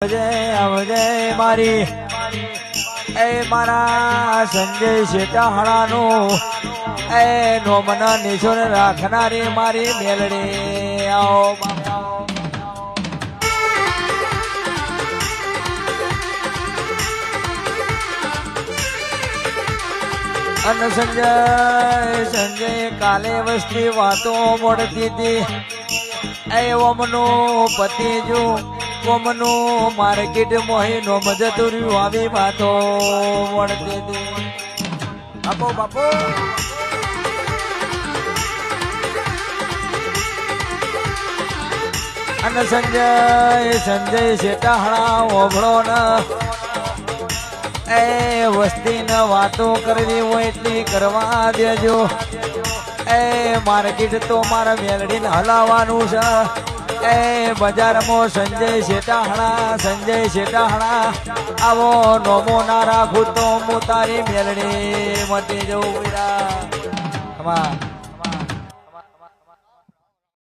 આવજે મારી એ મારા સંજય શેટાહણાનું એ નોમના નિશોન રાખનારી મારી મેલડી આવો અન સંજય કાલે વસ્તી વાતો મળતી હતી એ ઓમનું પતિ જો ઓમનું માર્કેટ મોહી નો મજદૂરી આવી વાતો મળતી હતી બાપો બાપો અને સંજય શેટાહણા ઓભળો ને એ વસ્તી ને વાતો કરવી હોય એટલી કરવા દેજો એ માર્કેટ તો મારા મેલડી ને હલાવવાનું છે એ બજારમાં સંજય શેટાહણા આવો નોમો ના રાખું તો હું તારી મેલડી મટી જવું